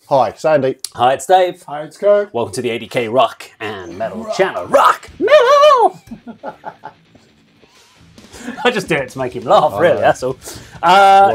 Hi, Sandy. Hi, it's Dave. Hi, it's Kirk. Welcome to the ADK Rock and Metal channel. Rock! Metal! I just do it to make him laugh, really, that's all.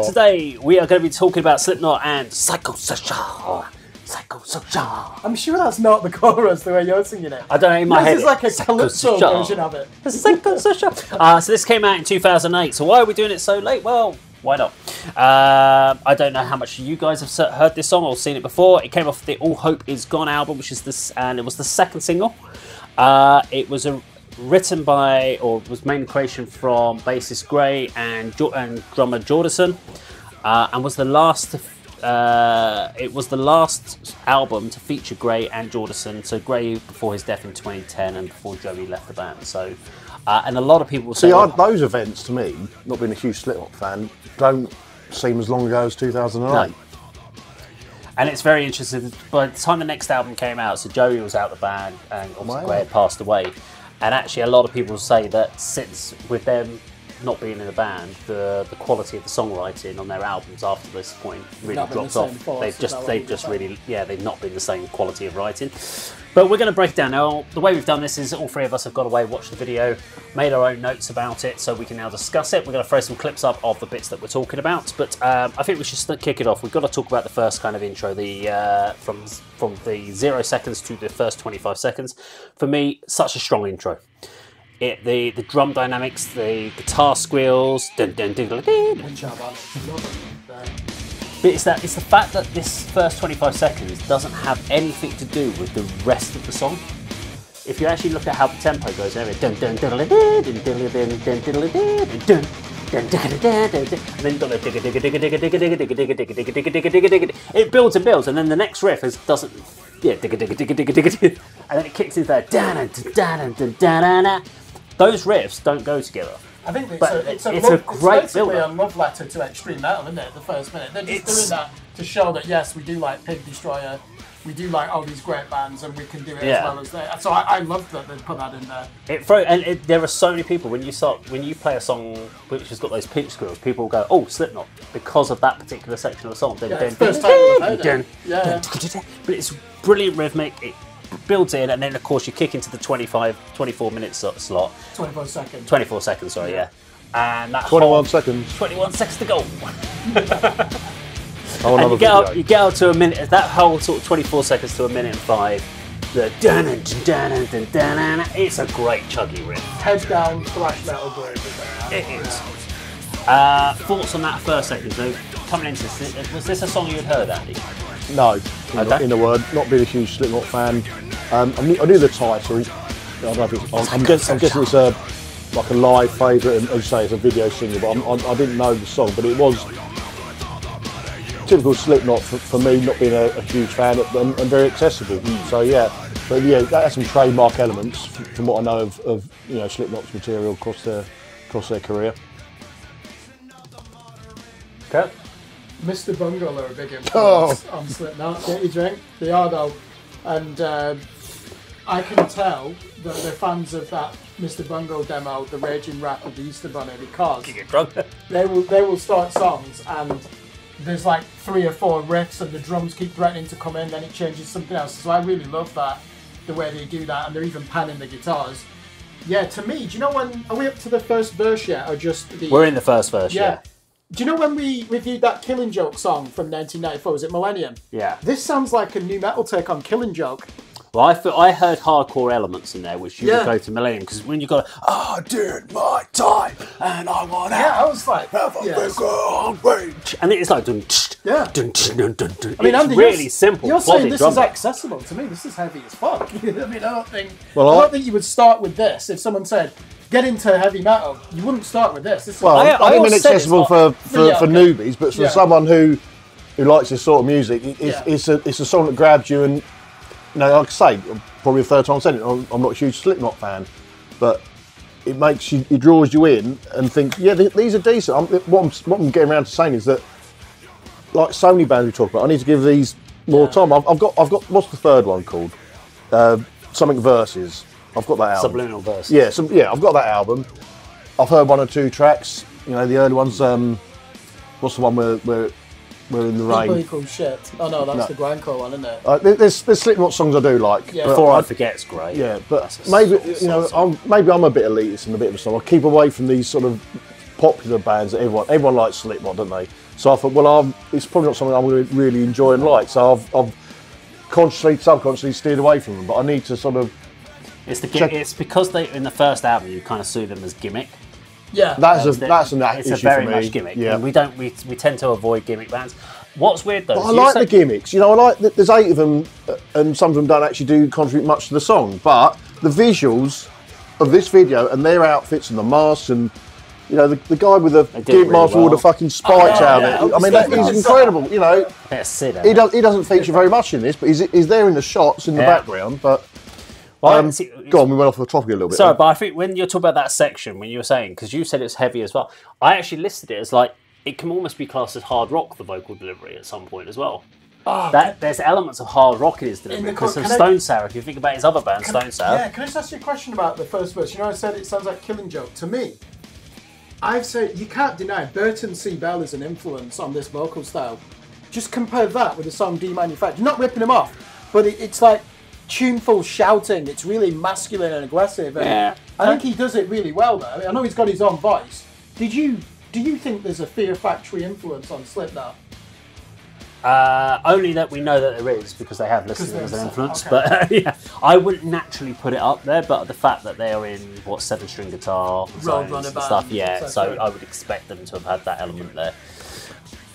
Today, we are going to be talking about Slipknot and Psychosocial. Psychosocial. I'm sure that's not the chorus, the way you're singing it. I don't know, in my head. This is like a calypso version of it. Psychosocial. So this came out in 2008. So why are we doing it so late? Well, why not? I don't know how much you guys have heard this song or seen it before. It came off the All Hope Is Gone album, which is this, and it was the second single. It was written by, or was mainly creation from bassist Gray and drummer Jordison, and was the last. It was the last album to feature Gray and Jordison. So Gray before his death in 2010, and before Joey left the band. So. And a lot of people say... See, those events, to me, not being a huge Slipknot fan, don't seem as long ago as 2008. No. And it's very interesting. By the time the next album came out, so Joey was out of the band, and obviously Gray had passed away. And actually, a lot of people say that since, with them not being in the band, the quality of the songwriting on their albums after this point really dropped off. They've not been the same quality of writing. But we're going to break it down now. The way we've done this is all three of us have gone away, watched the video, made our own notes about it, so we can now discuss it. We're going to throw some clips up of the bits that we're talking about, but I think we should kick it off. We've got to talk about the first kind of intro, the from the 0 seconds to the first 25 seconds. For me, such a strong intro. The drum dynamics, the guitar squeals, dun, dun, dun, dun, dun. But it's the fact that this first 25 seconds doesn't have anything to do with the rest of the song. If you actually look at how the tempo goes, and then it builds and builds, and then the next riff doesn't, and then it kicks into that. Those riffs don't go together. I think it's great build. A love letter to extreme metal, isn't it? The first minute, they're just doing that to show that yes, we do like Pig Destroyer, we do like all these great bands, and we can do it as well as they. So I love that they put that in there. There are so many people when you play a song which has got those pitch squeals, people will go, "Oh, Slipknot," because of that particular section of the song. But it's brilliant rhythmic. It builds in, and then of course you kick into the 24 minutes slot. 24 seconds. 24 seconds, sorry, yeah. And that 21 seconds. 21 seconds to go. And you get out to a minute. That whole sort of 24 seconds to a minute and 5. The it's a great chuggy riff. Head down, thrash metal groove. It is. Thoughts on that first second? So coming into this, was this a song you had heard, Andy? No, in a word, not being a huge Slipknot fan. I knew the title. I don't know if it's, I'm guessing it's like a live favourite, and as you say, it's a video single, but I didn't know the song, but it was typical Slipknot for me, not being a huge fan, and very accessible. So yeah, but yeah, that has some trademark elements from what I know of Slipknot's material across their career. Okay. Mr. Bungle are a big influence on Slipknot. Get your drink. They are though, and I can tell that they're fans of that Mr. Bungle demo, the Raging Rap of the Easter Bunny, because they will start songs and there's like 3 or 4 riffs and the drums keep threatening to come in, then it changes something else. So I really love that, the way they do that, and they're even panning the guitars. Yeah, to me, do you know when, are we up to the first verse yet, or just the... We're in the first verse, yeah. Do you know when we reviewed that Killing Joke song from 1994, was it Millennium? Yeah. This sounds like a new metal take on Killing Joke. Well, I heard hardcore elements in there, which you would go to Millennium, because when you got, I did my time, and I want out. Yeah, I was like, and it's like, dun, I mean, Andy, it's really simple. You're saying this is accessible to me. This is heavy as fuck. I mean, I don't think you would start with this if someone said, get into heavy metal. You wouldn't start with this. I mean accessible for newbies, but for someone who likes this sort of music, it's a song that grabs you. And like I say, probably the third time I've said it, I'm not a huge Slipknot fan, but it makes you, it draws you in and think, yeah, these are decent. What I'm getting around to saying is that, like so many bands we talk about, I need to give these more time. I've got what's the third one called? Something Verses. I've got that album. Subliminal Verses. Yeah, I've got that album. I've heard 1 or 2 tracks. You know, the early ones. What's the one where We're in the rain. People equal shit. Oh no, that's the grindcore one, isn't it? There's Slipknot songs I do like. Yeah. Before I Forget's great. Yeah, but maybe maybe I'm a bit elitist and a bit of a snob. I keep away from these sort of popular bands that everyone likes Slipknot, don't they? So I thought, well, it's probably not something I'm going to really enjoy and like. So I've consciously, subconsciously steered away from them. But I need to sort of. It's because they in the first album you kind of see them as gimmick. Yeah, that's an it's issue a very for me. much gimmick. Yeah, and we tend to avoid gimmick bands. What's weird though? But I like the gimmicks. You know, I like that there's 8 of them, and some of them don't actually do contribute much to the song. But the visuals of this video and their outfits and the masks and the guy with the gimp mask with all the fucking spikes out of it. I mean, that is incredible. You know, he doesn't feature very much in this, but he's there in the shots in the background. But go on, we went off the topic a little bit. Sorry, but I think when you're talking about that section, when you were saying, because you said it's heavy as well, I actually listed it as like, it can almost be classed as hard rock, the vocal delivery at some point as well. There's elements of hard rock in his delivery. Because of Stone Sour, if you think about his other band, Stone Sour. Yeah, can I just ask you a question about the first verse? You know, I said it sounds like Killing Joke. To me, I've said, you can't deny Burton C. Bell is an influence on this vocal style. Just compare that with the song Demanufactured. You're not ripping him off, but it's like tuneful shouting. It's really masculine and aggressive. And I think he does it really well though. I know he's got his own voice. Do you think there's a Fear Factory influence on Slipknot? Only that we know that there is because they have listed as an influence. Okay. But I wouldn't naturally put it up there. But the fact that they are in 7-string guitar and stuff, so I would expect them to have had that element there.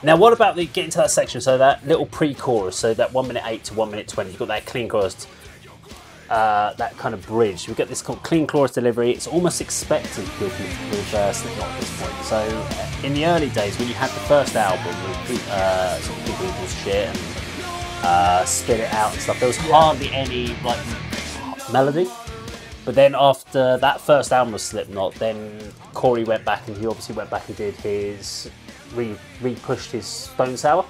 Now, what about getting to that section? So that little pre-chorus, so that 1:08 to 1:20, you've got that clean chorus, that kind of bridge. We get this clean chorus delivery. It's almost expected with Slipknot at this point. So in the early days, when you had the first album with sort of people equals shit and spit it out and stuff, there was hardly any like melody. But then after that first album of Slipknot, then Corey went back and he obviously went back and did his re-pushed his Stone Sour,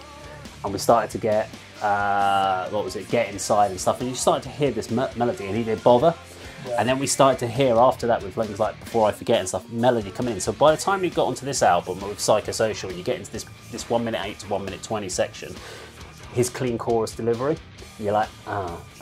and we started to get Get Inside and stuff, and you started to hear this melody, and he did Bother, and then we started to hear after that with things like Before I Forget and stuff, melody coming in. So by the time you got onto this album with Psychosocial, you get into this 1:08 to 1:20 section, his clean chorus delivery, you're like,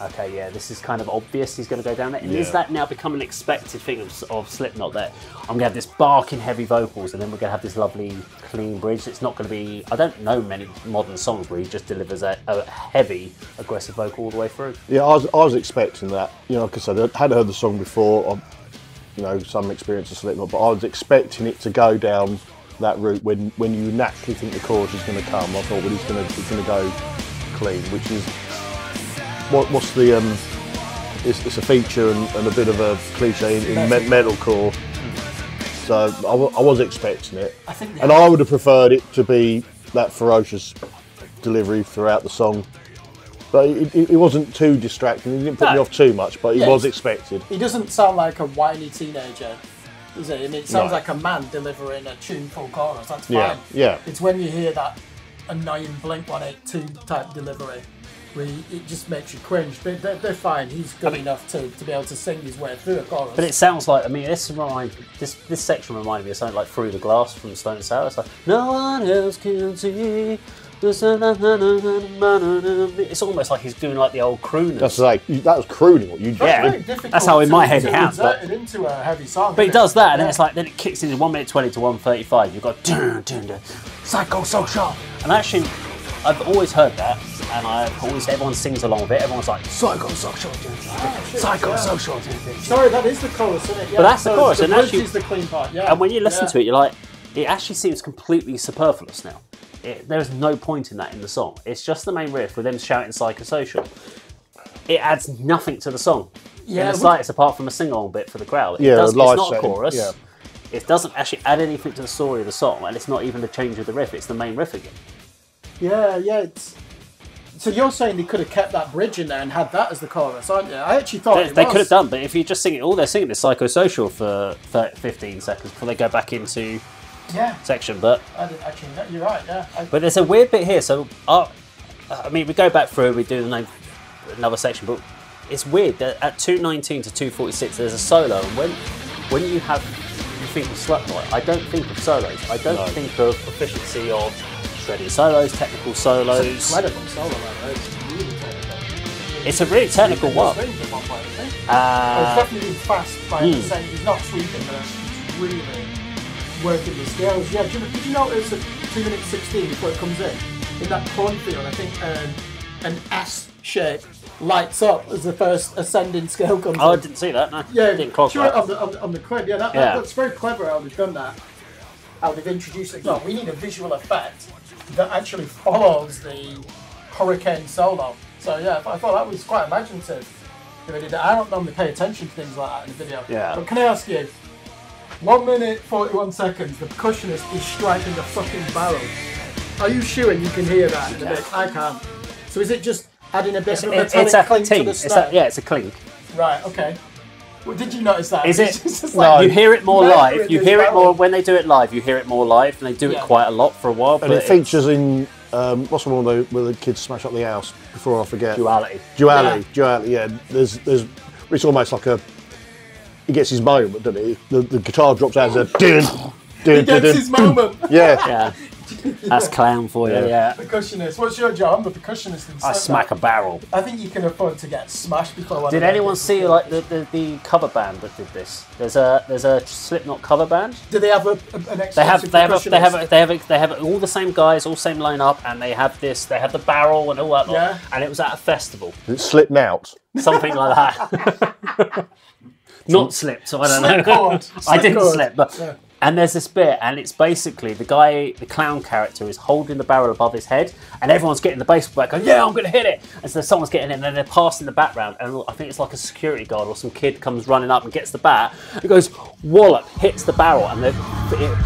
okay, yeah, this is kind of obvious he's going to go down there. And is that now become an expected thing of Slipknot, that I'm going to have this barking heavy vocals and then we're going to have this lovely clean bridge? It's not going to be, I don't know many modern songs where he just delivers a heavy, aggressive vocal all the way through. Yeah, I was expecting that. You know, because I had heard the song before, some experience of Slipknot, but I was expecting it to go down that route when you naturally think the chorus is going to come. I thought, well, he's going to go clean, which is what's the it's a feature and a bit of a cliche in metalcore. So I was expecting it, and I would have preferred it to be that ferocious delivery throughout the song. But it wasn't too distracting. It didn't put me off too much, but it was expected. He doesn't sound like a whiny teenager, does he? I mean, it sounds like a man delivering a tuneful chorus. That's fine. Yeah. It's when you hear that annoying Blink-182 type delivery where it just makes you cringe. But they're fine. He's good enough to be able to sing his way through a chorus. But it sounds like, this section reminded me of something like Through the Glass from Stone Sour. It's like, no one else can see. It's almost like he's doing like the old crooners. That's like, that was crooning what you did. Yeah, that's how in my head it has. But into a heavy song. But he does that, and then it's like, then it kicks into 1:20 to 1:35. You've got Psychosocial, and actually, I've always heard that, and everyone sings along with it. Everyone's like Psychosocial, Psychosocial. Sorry, that is the chorus, isn't it? Yeah, but that's the chorus, the and actually, is the clean part. Yeah. And when you listen to it, you're like, it actually seems completely superfluous now. There's no point in that in the song. It's just the main riff with them shouting Psychosocial. It adds nothing to the song. Yeah, in the slightest, apart from a sing-along bit for the crowd. It's not a chorus. Yeah. It doesn't actually add anything to the story of the song, and it's not even the change of the riff. It's the main riff again. Yeah. So you're saying they could have kept that bridge in there and had that as the chorus, aren't you? I actually thought they could have done, but if you just sing it, all they're singing is Psychosocial for 15 seconds before they go back into section. But I didn't actually. You're right. Yeah. But there's a weird bit here. So we go back through, we do another section, but it's weird that at 2:19 to 2:46 there's a solo, and when you think of Slipknot, I don't think of solos. I don't think of proficiency of shredding solos, technical solos. It's incredible solo, man. It's really technical. It's a really technical one. It's definitely fast by the same. He's not sweeping, but it's really working the scales. Yeah, did you notice at 2 minutes 16 before it comes in that cornfield, I think an S shape lights up as the first ascending scale comes in. I didn't see that, no. Yeah, didn't clock sure, that. on the clip. Yeah, that's very clever how they've done that. How they've introduced it. No, we need a visual effect that actually follows the hurricane solo. So yeah, I thought that was quite imaginative. I don't normally pay attention to things like that in a video. Yeah. But can I ask you, 1 minute 41 seconds, the percussionist is striking a fucking barrel. Are you sure you can hear that in the mix? I can't. So is it just adding a bit of a metallic clink to the snare? Yeah, it's a clink. Right, okay. Well, did you notice that? Is it? No. You hear it more live. You hear it more when they do it live. You hear it more live, and they do it quite a lot for a while. And it features in what's the one where the kids smash up the house? Before I forget. Duality. Yeah. There's. It's almost like a. He gets his moment, doesn't he? The guitar drops out as a. He gets his moment. Yeah. That's clown for you. Yeah. Percussionist. What's your job? I'm the percussionist. In I smack a barrel. I think you can afford to get smashed before one. Did anyone see like the cover band that did this? There's a Slipknot cover band. Do they have an exclusive They have all the same guys, all same lineup, and they have this. They have the barrel and all that. Yeah. And it was at a festival. It slipped out. Something like that. Not slipped, so I don't know. I didn't slip, but. Yeah. And there's this bit, and it's basically the clown character is holding the barrel above his head, and everyone's getting the baseball bat going, yeah, I'm going to hit it. And so someone's getting it, and then they're passing the bat round, and I think it's like a security guard or some kid comes running up and gets the bat. It goes, wallop, hits the barrel, and it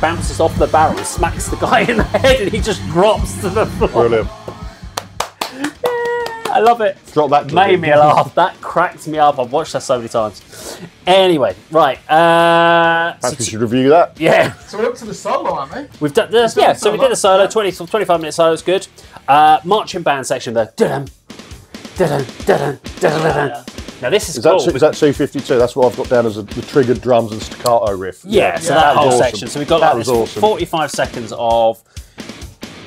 bounces off the barrel and smacks the guy in the head, and he just drops to the floor. Brilliant. I love it. Drop that. Made me laugh. That cracked me up. I've watched that so many times. Anyway, right. Perhaps we should review that. Yeah. So we're up to the solo, aren't we? We've done this. Yeah. So we did a solo. 25-minute solo. It's good. Marching band section. The dun dun dun dun. Now this is cool. Is that 252? That's what I've got down as the triggered drums and staccato riff. Yeah. So that whole section. So we've got like this 45 seconds of.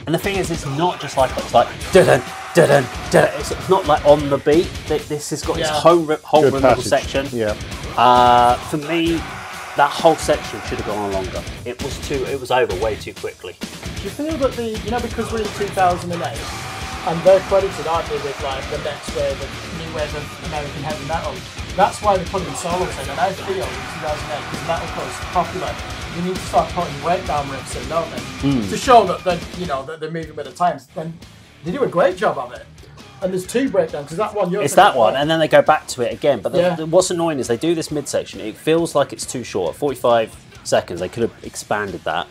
And the thing is, it's not just like it's like dun dun. It's not like on the beat. This has got its whole rhythmical section. Yeah. For me, that whole section should have gone on longer. It was over way too quickly. Do you feel that because we're in 2008 and they're credited, aren't they, with like the next wave of new wave of American heavy metal? That's why they put in solos in. And I feel in 2008, because metal was popular, you need to start putting breakdown riffs in, don't they? To show that they're moving with the times. Then they do a great job of it. And there's two breakdowns, because that one it's that one, and then they go back to it again. But what's annoying is they do this midsection. It feels like it's too short. 45 seconds. They could have expanded that.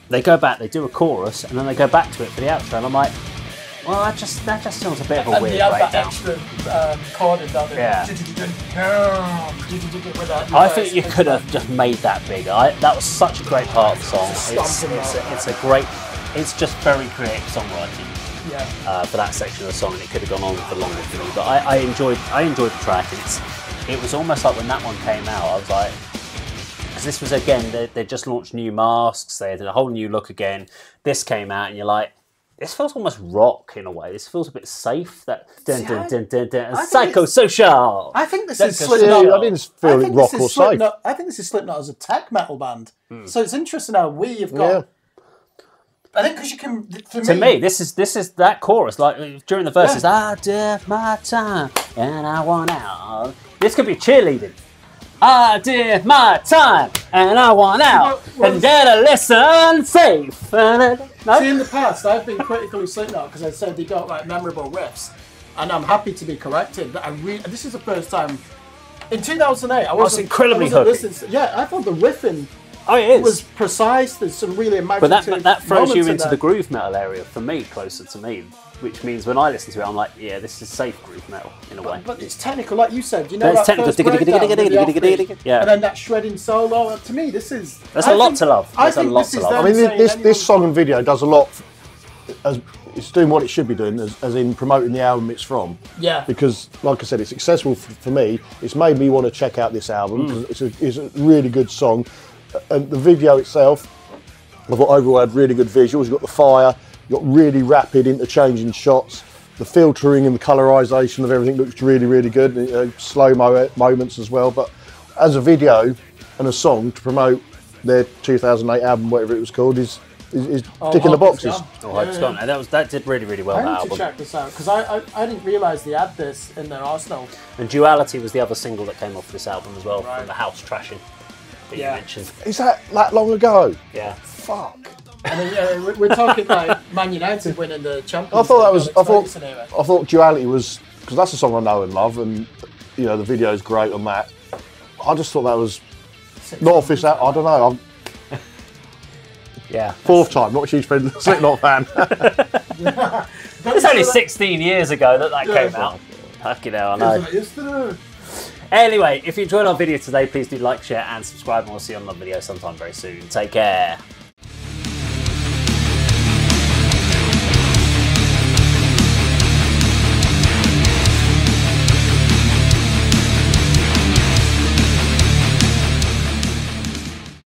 They go back, they do a chorus, and then they go back to it for the outro. And I'm like, well, that just feels a bit of a weird breakdown. That extra chording, don't they? Yeah. I think you could have just made that bigger. That was such a great part of the song. It's just very creative songwriting. Yeah. For that section of the song, and it could have gone on for longer for me. But I enjoyed the track. It was almost like when that one came out, I was like, because this was again they just launched new masks, they had a whole new look again. This came out, and you're like, this feels almost rock in a way. This feels a bit safe. That Psychosocial. I think this is Slipknot. I didn't feel it rock or safe. I think this is Slipknot as a tech metal band. So it's interesting how we've got. Yeah. I think because you can. To me, this is that chorus. Like during the verses, I did my time and I want out. This could be cheerleading. I did my time and I want out and get a lesson safe. No? See, in the past, I've been critical of Slipknot because I said they don't like memorable riffs, and I'm happy to be corrected. This is the first time in 2008. I was incredibly hooky. I thought the riffing. It was precise. There's some really imaginative. But that throws you into the groove metal area for me, closer to me, which means when I listen to it, I'm like, yeah, this is safe groove metal in a way. But it's technical, like you said. You know, that first breakdown, yeah. And then that shredding solo. To me, this is. There's a lot to love. I mean, this song and video does a lot. It's doing what it should be doing, as in promoting the album it's from. Yeah. Because, like I said, it's successful for me. It's made me want to check out this album because it's a really good song. And the video itself, I thought overall had really good visuals. You've got the fire, you've got really rapid interchanging shots. The filtering and the colorization of everything looks really, really good. Slow-mo moments as well. But as a video and a song to promote their 2008 album, whatever it was called, is ticking the boxes. Hope's Gone. And that did really, really well, I that need album. to check this out, because I didn't realise they had this in their arsenal. And Duality was the other single that came off this album as well, from the house trashing that you mentioned. Is that long ago? Yeah. Fuck. I mean, we're talking like Man United winning the Champions League. I thought that was. Era. I thought Duality was, because that's a song I know and love, and the video's great on that. I just thought that was not off this out. I don't know. Yeah. Fourth time, not a huge Slipknot fan. It's only 16 years ago that came out. Fucking hell, I know. Anyway, if you enjoyed our video today, please do like, share and subscribe, and we'll see you on another video sometime very soon. Take care.